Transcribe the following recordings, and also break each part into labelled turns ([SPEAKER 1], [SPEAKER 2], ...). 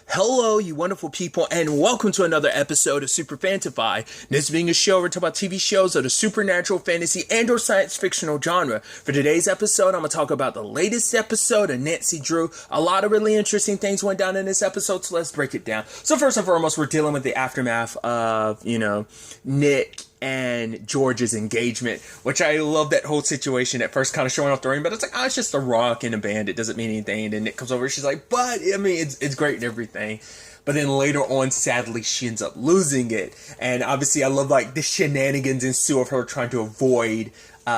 [SPEAKER 1] Hello, you wonderful people, and welcome to another episode of Super-Fanta-Fi. This being a show where we talk about TV shows of the supernatural, fantasy, and or science fictional genre. For today's episode, I'm going to talk about the latest episode of Nancy Drew. A lot of really interesting things went down in this episode, so let's break it down. So first and foremost, we're dealing with the aftermath of, Nick and George's engagement, which I love that whole situation. At first kind of showing off the ring, but it's like, it's just a rock in a band, it doesn't mean anything. And then Nick comes over, she's like, but I mean, it's great and everything. But then later on, sadly, she ends up losing it. And obviously I love like the shenanigans ensue of her trying to avoid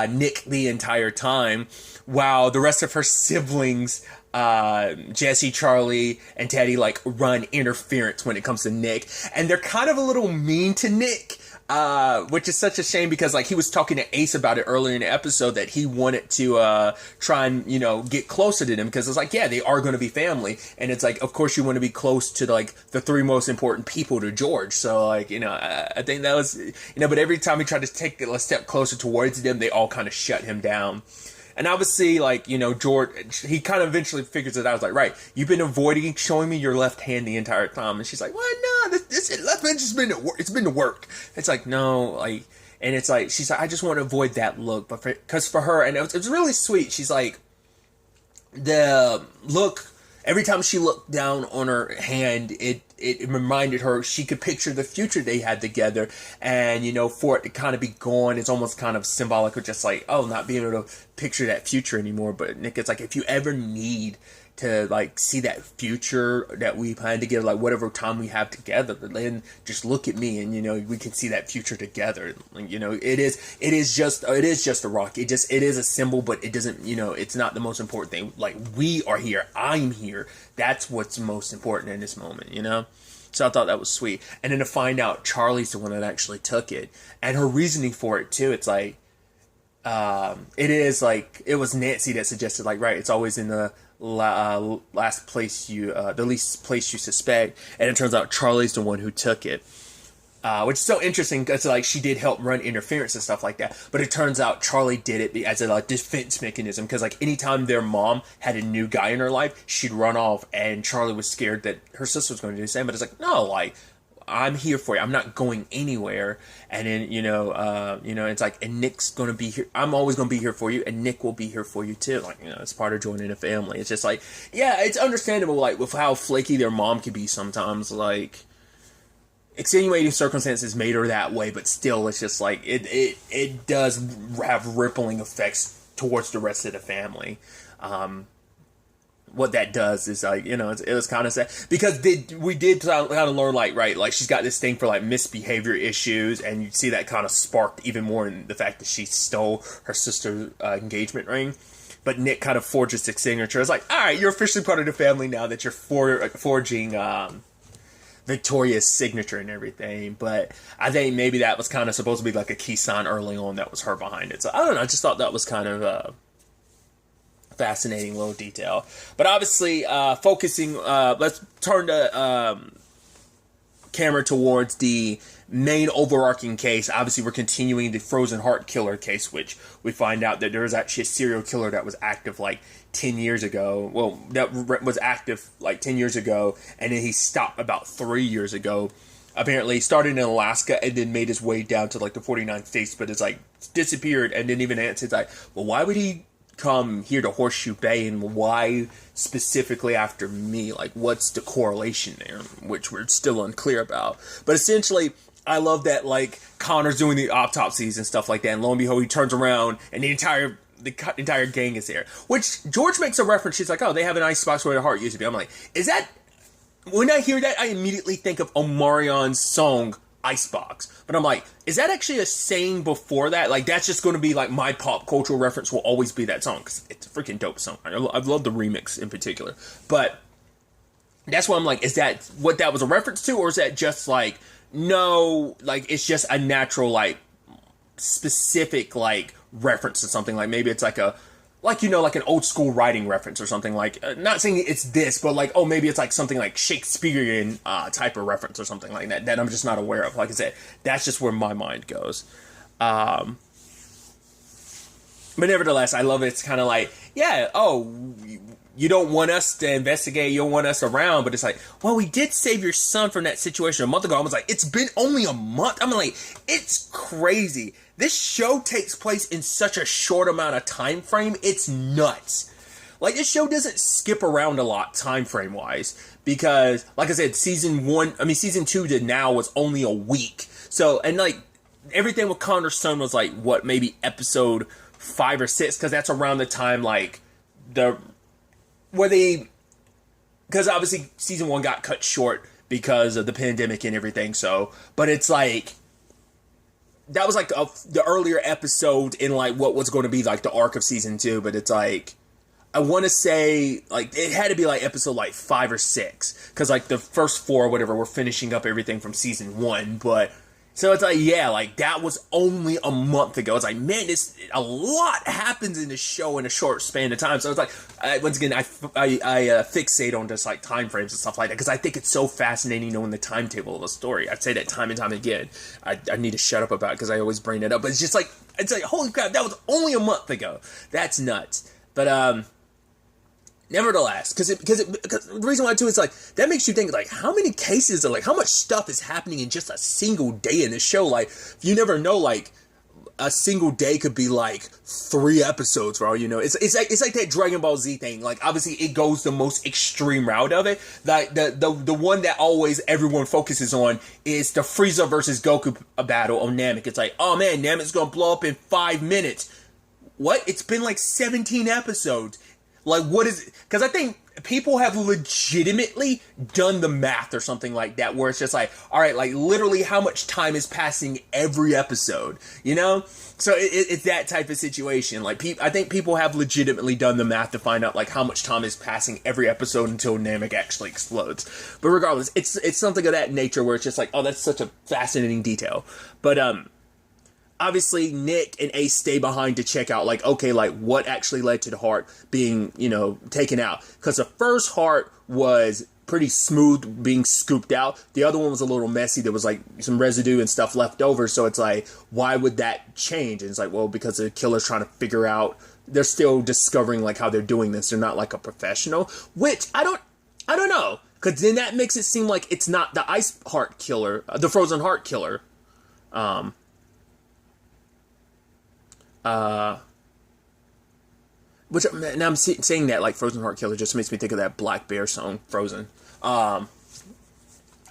[SPEAKER 1] Nick the entire time, while the rest of her siblings, Jesse, Charlie, and Teddy, like run interference when it comes to Nick. And they're kind of a little mean to Nick, which is such a shame because like he was talking to Ace about it earlier in the episode that he wanted to try and get closer to them, because it's like, yeah, they are going to be family, and it's like, of course you want to be close to like the three most important people to George. So like I think that was but every time he tried to take a step closer towards them, they all kind of shut him down. And obviously, like, George, he kind of eventually figures it out. I was like, right, you've been avoiding showing me your left hand the entire time. And she's like, what? No, this left hand just been at work. It's been to work. It's like, no, like, and it's like, she's like, I just want to avoid that look. But because for her, and it was really sweet. She's like, the look, every time she looked down on her hand, it reminded her she could picture the future they had together. And, for it to kind of be gone, it's almost kind of symbolic of just like, not being able to picture that future anymore. But Nick, it's like, if you ever need to like see that future that we plan together, like whatever time we have together, then just look at me and we can see that future together. It is just a rock. It is a symbol, but it doesn't, it's not the most important thing. Like, we are here, I'm here. That's what's most important in this moment, So I thought that was sweet. And then to find out Charlie's the one that actually took it, and her reasoning for it too, it's like, it is like, it was Nancy that suggested, like, right, it's always in the last place the least place you suspect, and it turns out Charlie's the one who took it, which is so interesting because like she did help run interference and stuff like that, but it turns out Charlie did it as a defense mechanism, because like anytime their mom had a new guy in her life, she'd run off, and Charlie was scared that her sister was going to do the same. But it's like, no, like, I'm here for you. I'm not going anywhere. And then, it's like, and Nick's going to be here. I'm always going to be here for you, and Nick will be here for you too. Like, it's part of joining a family. It's just like, yeah, it's understandable, like, with how flaky their mom can be sometimes. Like, extenuating circumstances made her that way, but still, it's just like, it does have rippling effects towards the rest of the family. What that does is like, it was kind of sad, because we did kind of learn, like, right, like she's got this thing for like misbehavior issues, and you see that kind of sparked even more in the fact that she stole her sister's engagement ring. But Nick kind of forges his signature. It's like, all right, you're officially part of the family now that you're forging Victoria's signature and everything. But I think maybe that was kind of supposed to be like a key sign early on that was her behind it. So I don't know, I just thought that was kind of fascinating little detail. But obviously, focusing, let's turn the camera towards the main overarching case. Obviously, we're continuing the Frozen Heart Killer case, which we find out that there was actually a serial killer that was active like 10 years ago. Well, that was active like 10 years ago, and then he stopped about 3 years ago. Apparently, he started in Alaska and then made his way down to like the 49 states, but it's like disappeared and didn't even answer. It's like, well, why would he come here to Horseshoe Bay, and why specifically after me? Like, what's the correlation there, which we're still unclear about. But essentially, I love that, like, Connor's doing the autopsies and stuff like that, and lo and behold, he turns around and the entire gang is there, which George makes a reference. She's like, oh, they have an icebox where the heart used to be. I'm like, is that, when I hear that, I immediately think of Omarion's song Icebox. But I'm like, is that actually a saying before that? Like, that's just going to be like my pop cultural reference will always be that song, because it's a freaking dope song. I love the remix in particular. But that's why I'm like, is that what that was a reference to? Or is that just like, no, like, it's just a natural, like, specific, like, reference to something? Like, maybe it's like a, like, like an old school writing reference or something, like, not saying it's this, but like, oh, maybe it's like something like Shakespearean type of reference or something like that I'm just not aware of. Like I said, that's just where my mind goes. But nevertheless, I love it. It's kind of like, yeah, you don't want us to investigate, you don't want us around, but it's like, well, we did save your son from that situation a month ago. I was like, it's been only a month. I'm like, it's crazy. This show takes place in such a short amount of time frame. It's nuts. Like, this show doesn't skip around a lot time frame wise, because like I said, season 2 to now was only a week. So, and like, everything with Connor's son was like, what, maybe episode 5 or 6, because that's around the time, like, because obviously season 1 got cut short because of the pandemic and everything. So, but it's like, that was like the earlier episode in like what was going to be like the arc of season 2. But it's like, I want to say like it had to be like episode like 5 or 6, because like the first 4 or whatever were finishing up everything from season 1. But so it's like, yeah, like that was only a month ago. It's like, man, a lot happens in this show in a short span of time. So it's like, once again, I fixate on just like time frames and stuff like that, because I think it's so fascinating knowing the timetable of a story. I say that time and time again. I need to shut up about it because I always bring it up. But it's like, holy crap, that was only a month ago. That's nuts. But nevertheless, because the reason why too is like that makes you think like how many cases or like how much stuff is happening in just a single day in this show. Like you never know, like a single day could be like 3 episodes for all you know. It's like that Dragon Ball Z thing. Like obviously it goes the most extreme route of it. Like the one that always everyone focuses on is the Frieza versus Goku battle on Namek. It's like, oh man, Namek's gonna blow up in 5 minutes. What? It's been like 17 episodes. Like, what is it? Because I think people have legitimately done the math or something like that, where it's just like, all right, like literally how much time is passing every episode, you know? So it's that type of situation. Like, I think people have legitimately done the math to find out like how much time is passing every episode until Namek actually explodes. But regardless, it's something of that nature where it's just like, oh, that's such a fascinating detail. But obviously, Nick and Ace stay behind to check out, like, okay, like, what actually led to the heart being, you know, taken out. Because the first heart was pretty smooth being scooped out. The other one was a little messy. There was, like, some residue and stuff left over. So it's like, why would that change? And it's like, well, because the killer's trying to figure out, they're still discovering, like, how they're doing this. They're not, like, a professional. Which, I don't know. Because then that makes it seem like it's not the ice heart killer, the frozen heart killer. Which now I'm saying that like Frozen Heart Killer just makes me think of that Black Bear song Frozen,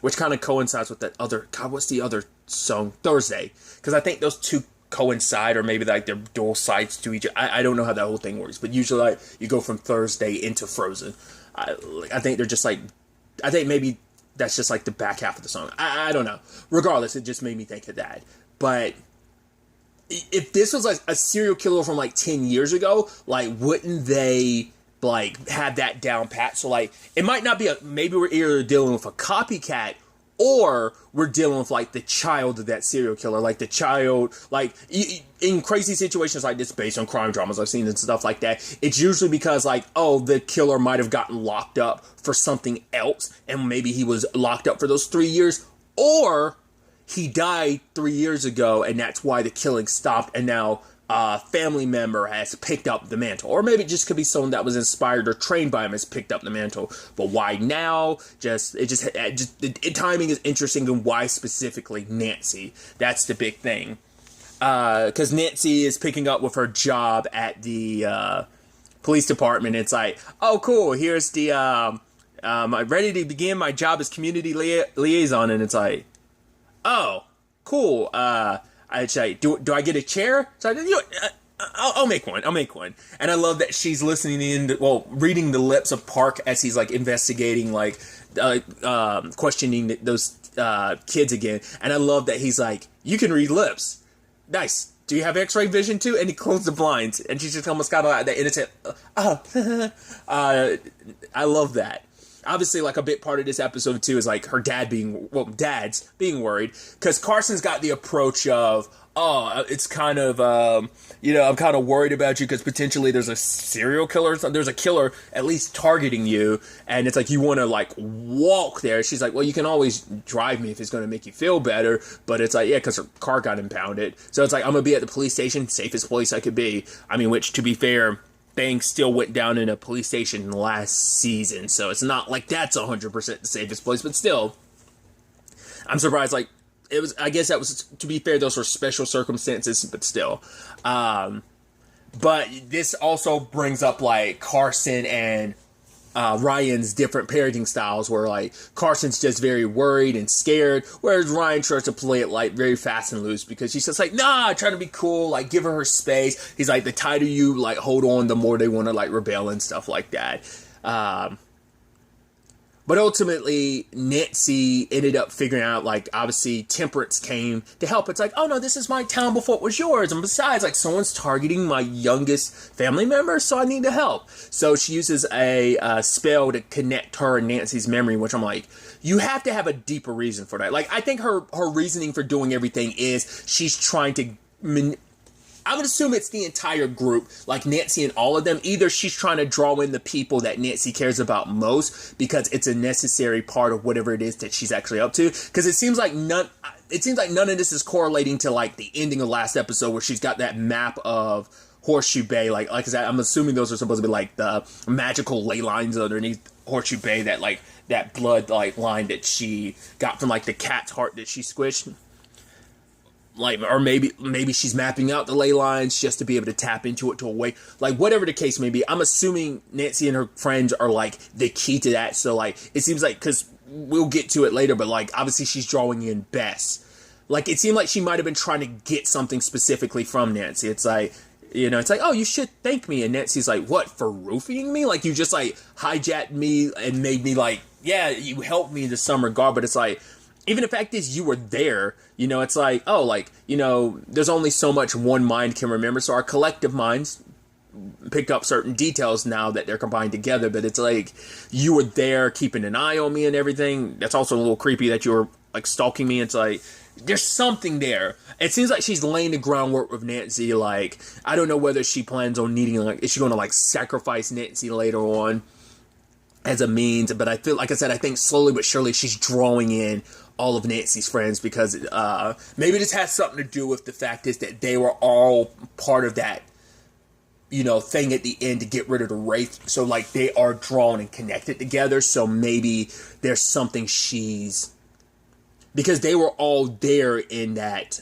[SPEAKER 1] which kind of coincides with that other, God, what's the other song, Thursday, because I think those two coincide, or maybe like they're dual sides to each other. I don't know how that whole thing works, but usually like you go from Thursday into Frozen. I think they're just like, I think maybe that's just like the back half of the song. I don't know. Regardless, it just made me think of that. But if this was like a serial killer from like 10 years ago, like wouldn't they like have that down pat? So like it might not be maybe we're either dealing with a copycat or we're dealing with like the child of that serial killer, like the child, like in crazy situations like this based on crime dramas I've seen and stuff like that. It's usually because like, oh, the killer might have gotten locked up for something else and maybe he was locked up for those 3 years, or he died 3 years ago, and that's why the killing stopped, and now a family member has picked up the mantle. Or maybe it just could be someone that was inspired or trained by him has picked up the mantle. But why now? Timing is interesting, and why specifically Nancy? That's the big thing. Because Nancy is picking up with her job at the police department. It's like, oh, cool, here's the, I'm ready to begin my job as community liaison, and it's like, oh, cool. I'd say, do I get a chair? So I'll make one. And I love that she's reading the lips of Park as he's like investigating, like questioning those kids again. And I love that he's like, you can read lips. Nice. Do you have X-ray vision too? And he closed the blinds, and she just almost got that innocent. I love that. Obviously, like, a big part of this episode, too, is, like, her dads being worried. Because Carson's got the approach of, oh, it's kind of, I'm kind of worried about you because potentially there's a serial killer. There's a killer at least targeting you. And it's like, you want to, like, walk there. She's like, well, you can always drive me if it's going to make you feel better. But it's like, yeah, because her car got impounded. So it's like, I'm going to be at the police station, safest place I could be. I mean, which, to be fair, things still went down in a police station last season, so it's not like that's 100% the safest place, but still, I'm surprised, like, it was, I guess that was, to be fair, those were special circumstances, but still. But this also brings up, like, Carson and Ryan's different parenting styles, where, like, Carson's just very worried and scared, whereas Ryan tries to play it, like, very fast and loose, because she's just like, nah, trying to be cool, like, give her space. He's like, the tighter you, like, hold on, the more they want to, like, rebel and stuff like that. But ultimately, Nancy ended up figuring out, like, obviously, Temperance came to help. It's like, oh, no, this is my town before it was yours. And besides, like, someone's targeting my youngest family member, so I need to help. So she uses a spell to connect her and Nancy's memory, which I'm like, you have to have a deeper reason for that. Like, I think her reasoning for doing everything is she's trying to... I would assume it's the entire group, like Nancy and all of them. Either she's trying to draw in the people that Nancy cares about most because it's a necessary part of whatever it is that she's actually up to. Because it seems like none of this is correlating to, like, the ending of last episode where she's got that map of Horseshoe Bay. Like I said, I'm assuming those are supposed to be, like, the magical ley lines underneath Horseshoe Bay, that, like, that blood, like, line that she got from, like, the cat's heart that she squished. Like, or maybe she's mapping out the ley lines just to be able to tap into it to awake. Like, whatever the case may be, I'm assuming Nancy and her friends are, like, the key to that. So, like, it seems like, because we'll get to it later, but, like, obviously she's drawing in Bess. Like, it seemed like she might have been trying to get something specifically from Nancy. It's like, you know, it's like, oh, you should thank me. And Nancy's like, what, for roofing me? Like, you just, like, hijacked me and made me, like, yeah, you helped me in some regard. But it's like, even the fact is you were there, you know, it's like, oh, like, you know, there's only so much one mind can remember. So our collective minds pick up certain details now that they're combined together. But it's like, you were there keeping an eye on me and everything. That's also a little creepy that you were, like, stalking me. It's like, there's something there. It seems like she's laying the groundwork with Nancy. Like, I don't know whether she plans on needing, like, is she going to, like, sacrifice Nancy later on as a means? But I feel, like I said, I think slowly but surely she's drawing in all of Nancy's friends, because maybe this has something to do with the fact is that they were all part of that, you know, thing at the end to get rid of the Wraith. So, like, they are drawn and connected together. So maybe there's something because they were all there in that,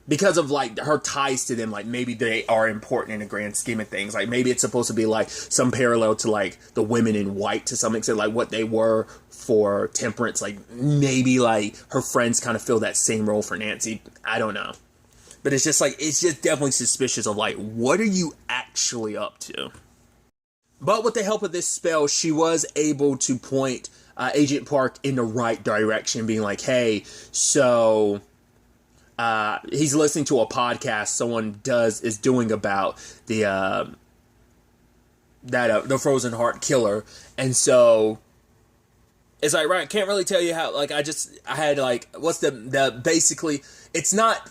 [SPEAKER 1] because of, like, her ties to them, like, maybe they are important in the grand scheme of things. Like, maybe it's supposed to be, like, some parallel to, like, the women in white to some extent, like, what they were for Temperance. Like, maybe, like, her friends kind of fill that same role for Nancy. I don't know. But it's just, like, it's just definitely suspicious of, like, what are you actually up to? But with the help of this spell, she was able to point Agent Park in the right direction, being like, hey, so... he's listening to a podcast someone is doing about the Frozen Heart killer, and so it's like, right, can't really tell you how. Like, I had, like, what's the basically, it's not,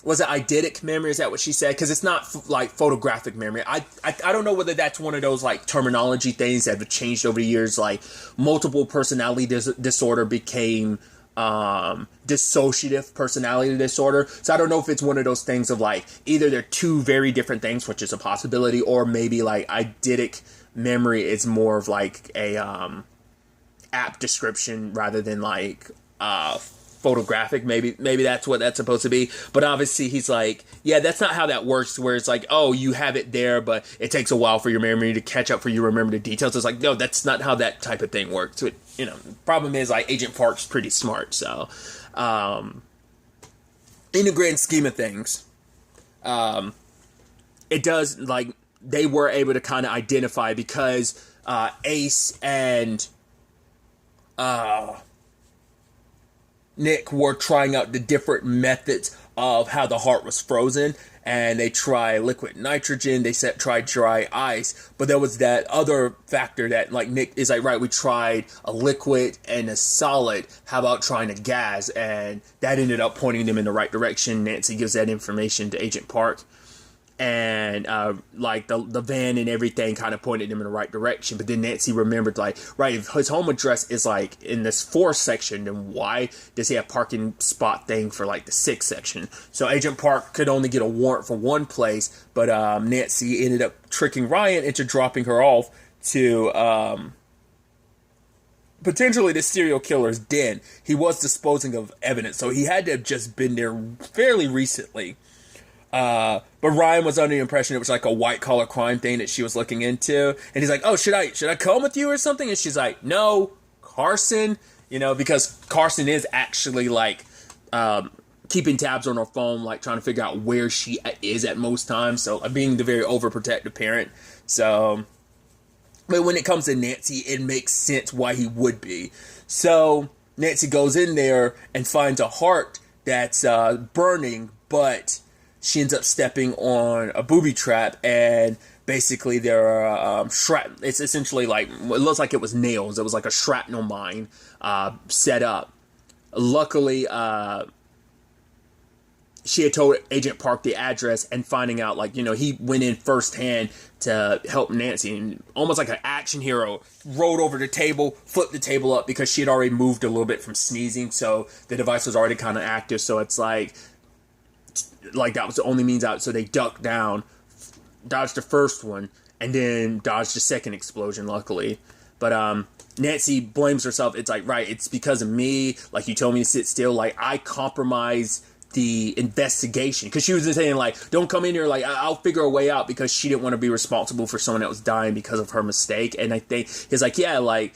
[SPEAKER 1] was it eidetic memory? Is that what she said? Because it's not like photographic memory. I don't know whether that's one of those, like, terminology things that have changed over the years. Like, multiple personality disorder became dissociative personality disorder. So I don't know if it's one of those things of, like, either they're two very different things, which is a possibility, or maybe, like, eidetic memory is more of, like, a apt description rather than, like, photographic. Maybe that's what that's supposed to be. But obviously he's like, yeah, that's not how that works, where it's like, oh, you have it there, but it takes a while for your memory to catch up for you to remember the details. It's like, no, that's not how that type of thing works. So you know, problem is, like, Agent Park's pretty smart, so in the grand scheme of things, it does, like, they were able to kind of identify, because Ace and Nick were trying out the different methods of how the heart was frozen, and they try liquid nitrogen, they tried dry ice, but there was that other factor that, like, Nick is like, right, we tried a liquid and a solid, how about trying a gas? And that ended up pointing them in the right direction. Nancy gives that information to Agent Park, and like the van and everything kind of pointed him in the right direction. But then Nancy remembered, like, right, if his home address is like in this 4th section, then why does he have parking spot thing for like the 6th section? So Agent Park could only get a warrant for one place, but Nancy ended up tricking Ryan into dropping her off to potentially the serial killer's den. He was disposing of evidence, so he had to have just been there fairly recently. But Ryan was under the impression it was like a white-collar crime thing that she was looking into. And he's like, oh, should I come with you or something? And she's like, no, Carson. You know, because Carson is actually, like, keeping tabs on her phone, like, trying to figure out where she is at most times. So, being the very overprotective parent. So, but when it comes to Nancy, it makes sense why he would be. So, Nancy goes in there and finds a heart that's burning, but she ends up stepping on a booby trap, and basically there are it's essentially like, it looks like it was nails. It was like a shrapnel mine set up. Luckily, she had told Agent Park the address, and finding out, like, you know, he went in firsthand to help Nancy, and almost like an action hero, rolled over the table, flipped the table up because she had already moved a little bit from sneezing, so the device was already kind of active. So it's like that was the only means out. So they ducked down, dodged the first one, and then dodged the second explosion, luckily. But Nancy blames herself. It's like, right, it's because of me. Like, you told me to sit still. Like, I compromised the investigation. Because she was just saying, like, don't come in here. Like, I'll figure a way out, because she didn't want to be responsible for someone that was dying because of her mistake. And I think he's like, yeah, like,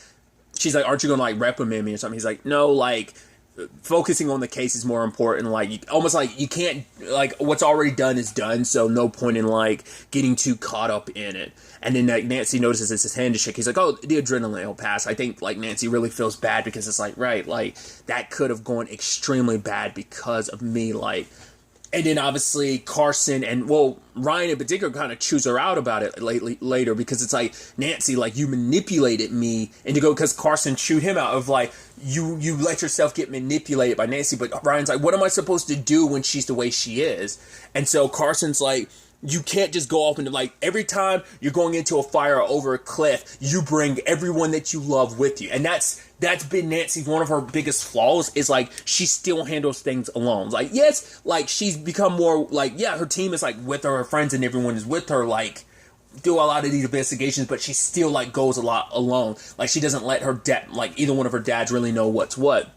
[SPEAKER 1] she's like, aren't you going to, like, reprimand me or something? He's like, no, like, focusing on the case is more important. Like, almost like you can't, like, what's already done is done, so no point in, like, getting too caught up in it. And then, like, Nancy notices it's his hand to shake. He's like, oh, the adrenaline will pass. I think, like, Nancy really feels bad, because it's like, right, like, that could have gone extremely bad because of me, like. And then obviously Carson and, well, Ryan in particular kind of chews her out about it later, because it's like, Nancy, like, you manipulated me, and to go, because Carson chewed him out of, like, you let yourself get manipulated by Nancy. But Ryan's like, what am I supposed to do when she's the way she is? And so Carson's like, you can't just go off into, like, every time you're going into a fire or over a cliff, you bring everyone that you love with you. And that's been Nancy's, one of her biggest flaws, is, like, she still handles things alone. Like, yes, like, she's become more, like, yeah, her team is, like, with her friends and everyone is with her, like, do a lot of these investigations, but she still, like, goes a lot alone. Like, she doesn't let her dad, like, either one of her dads really know what's what.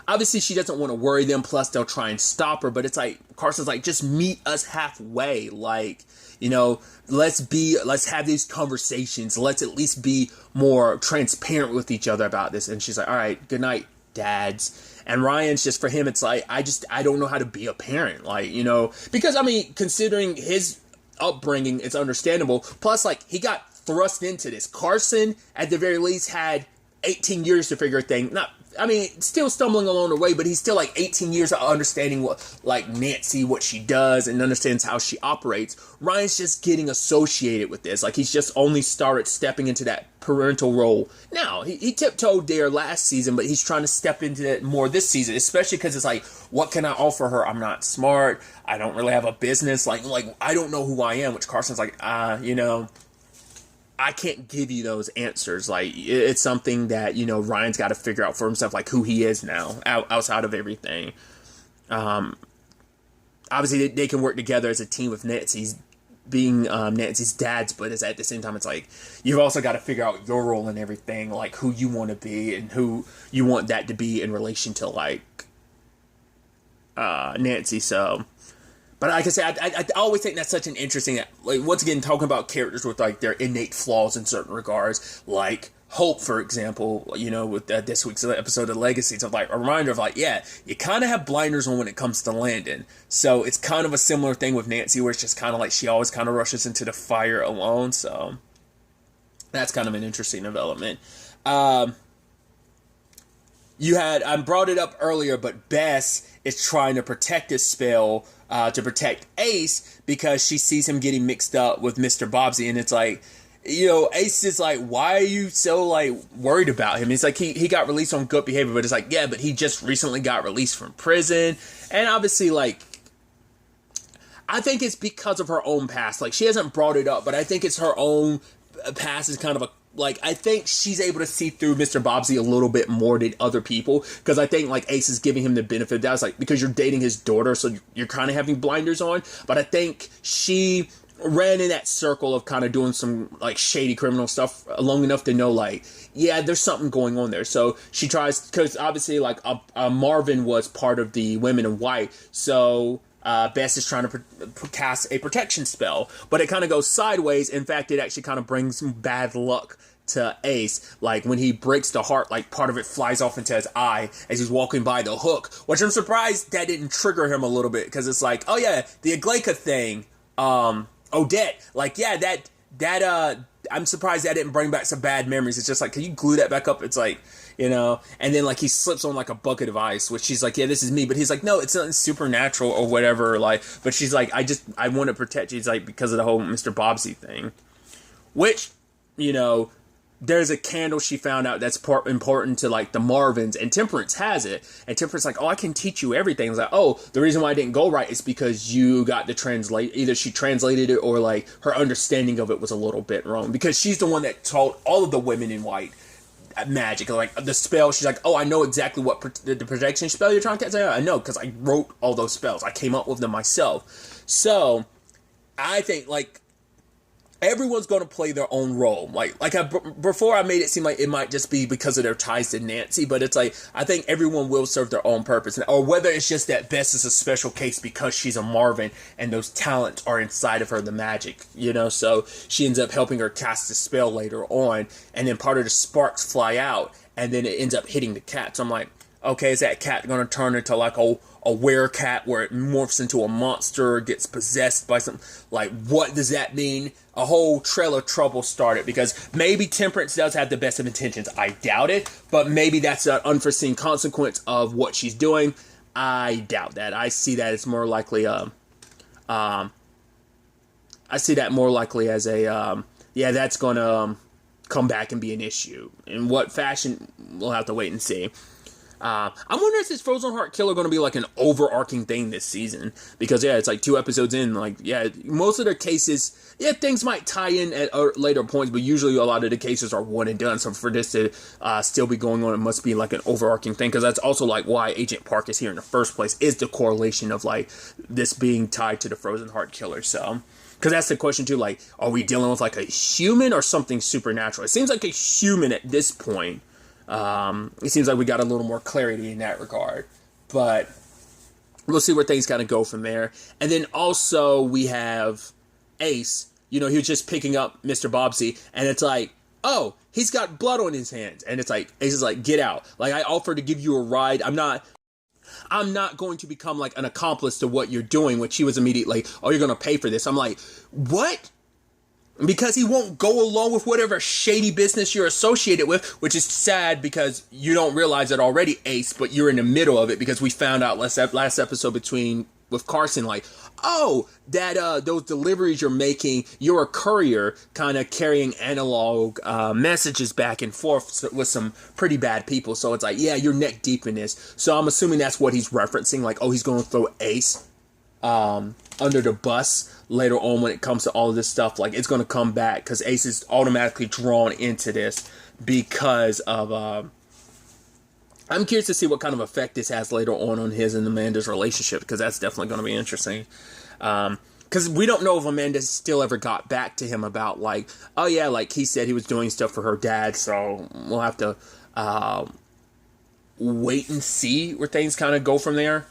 [SPEAKER 1] Obviously, she doesn't want to worry them, plus they'll try and stop her, but it's like, Carson's like, just meet us halfway, like, you know, let's have these conversations, let's at least be more transparent with each other about this. And she's like, all right, good night, dads. And Ryan's just, for him, it's like, I don't know how to be a parent, like, you know, because, I mean, considering his upbringing, it's understandable, plus, like, he got thrust into this. Carson, at the very least, had 18 years to figure a thing, still stumbling along the way, but he's still, like, 18 years of understanding what, like, Nancy, what she does, and understands how she operates. Ryan's just getting associated with this. Like, he's just only started stepping into that parental role. Now, he tiptoed there last season, but he's trying to step into it more this season, especially because it's like, what can I offer her? I'm not smart. I don't really have a business. Like, I don't know who I am, which Carson's like, you know, I can't give you those answers. Like, it's something that, you know, Ryan's got to figure out for himself, like, who he is now, outside of everything. Obviously, they can work together as a team with Nancy's being Nancy's dads, but it's, at the same time, it's like, you've also got to figure out your role in everything, like, who you want to be and who you want that to be in relation to, like, Nancy, so. But like I said, I always think that's such an interesting, like, once again, talking about characters with, like, their innate flaws in certain regards, like Hope, for example, you know, with this week's episode of Legacies, of, like, a reminder of, like, yeah, you kind of have blinders on when it comes to Landon. So it's kind of a similar thing with Nancy, where it's just kind of like she always kind of rushes into the fire alone. So that's kind of an interesting development. You had, I brought it up earlier, but Bess is trying to protect his spell, to protect Ace, because she sees him getting mixed up with Mr. Bobbsey, and it's like, you know, Ace is like, why are you so, like, worried about him? It's like, he got released on good behavior, but it's like, yeah, but he just recently got released from prison, and obviously, like, I think it's because of her own past. Like, she hasn't brought it up, but I think it's her own past is kind of a, like, I think she's able to see through Mr. Bobbsey a little bit more than other people, because I think, like, Ace is giving him the benefit of that. It's like, because you're dating his daughter, so you're kind of having blinders on, but I think she ran in that circle of kind of doing some, like, shady criminal stuff long enough to know, like, yeah, there's something going on there. So she tries, because obviously, like, Marvin was part of the Women in White, so Bess is trying to cast a protection spell, but it kind of goes sideways. In fact, it actually kind of brings bad luck to Ace. Like, when he breaks the heart, like, part of it flies off into his eye as he's walking by the hook, which I'm surprised that didn't trigger him a little bit, because it's like, oh yeah, the Aglaika thing, Odette, like, yeah, that I'm surprised that didn't bring back some bad memories. It's just like, can you glue that back up? It's like, you know, and then, like, he slips on, like, a bucket of ice, which she's like, yeah, this is me, but he's like, no, it's not supernatural or whatever, like, but she's like, I want to protect you. He's like, because of the whole Mr. Bobbsey thing, which, you know, there's a candle she found out that's important to, like, the Marvins, and Temperance has it, and Temperance like, oh, I can teach you everything. It's like, oh, the reason why I didn't go right is because you got to translate, either she translated it or, like, her understanding of it was a little bit wrong, because she's the one that taught all of the Women in White magic, like, the spell. She's like, oh, I know exactly what the protection spell you're trying to cast. I know, because I wrote all those spells. I came up with them myself. So I think, like, everyone's going to play their own role. Before I made it seem like it might just be because of their ties to Nancy, but it's like, I think everyone will serve their own purpose, or whether it's just that Bess is a special case because she's a Marvin and those talents are inside of her, the magic, you know, so she ends up helping her cast the spell later on, and then part of the sparks fly out, and then it ends up hitting the cat. So I'm like, okay, is that cat going to turn into, like, a werecat where it morphs into a monster, gets possessed by something? Like, what does that mean? A whole trail of trouble started, because maybe Temperance does have the best of intentions. I doubt it, but maybe that's an unforeseen consequence of what she's doing. I doubt that. I see that as more likely, I see that more likely as a, yeah, that's going to come back and be an issue. In what fashion, we'll have to wait and see. I'm wondering if this Frozen Heart Killer going to be like an overarching thing this season, because yeah, it's like 2 episodes in, like, yeah, most of their cases, yeah, things might tie in at later points, but usually a lot of the cases are one and done. So for this to still be going on, it must be like an overarching thing, because that's also like why Agent Park is here in the first place, is the correlation of, like, this being tied to the Frozen Heart Killer. So, because that's the question too, like, are we dealing with like a human or something supernatural? It seems like a human at this point. It seems like we got a little more clarity in that regard, but we'll see where things kind of go from there. And then also we have Ace, you know, he was just picking up Mr. Bobbsey, and it's like, oh, he's got blood on his hands. And it's like, Ace is like, get out. Like, I offered to give you a ride. I'm not going to become like an accomplice to what you're doing, which he was immediately, oh, you're going to pay for this. I'm like, what? Because he won't go along with whatever shady business you're associated with, which is sad because you don't realize it already, Ace, but you're in the middle of it, because we found out last episode with Carson, like, oh, that those deliveries you're making, you're a courier kind of carrying analog messages back and forth with some pretty bad people. So it's like, yeah, you're neck deep in this. So I'm assuming that's what he's referencing, like, oh, he's going to throw Ace under the bus later on when it comes to all of this stuff. Like, it's going to come back because Ace is automatically drawn into this because of I'm curious to see what kind of effect this has later on his and Amanda's relationship, because that's definitely going to be interesting. Because we don't know if Amanda still ever got back to him about, like, oh yeah, like, he said he was doing stuff for her dad, so we'll have to wait and see where things kind of go from there.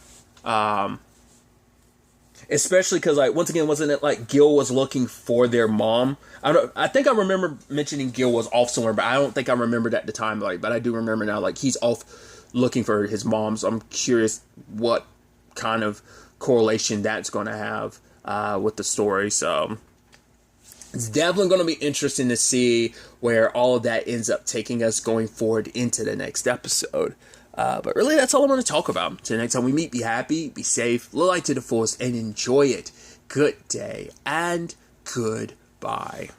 [SPEAKER 1] Especially because, like, once again, wasn't it like Gil was looking for their mom? I think I remember mentioning Gil was off somewhere, but I don't think I remembered at the time. Like, but I do remember now, like, he's off looking for his mom. So I'm curious what kind of correlation that's going to have with the story. So it's definitely going to be interesting to see where all of that ends up taking us going forward into the next episode. But really, that's all I want to talk about. Till next time we meet, be happy, be safe, live life to the fullest, and enjoy it. Good day and goodbye.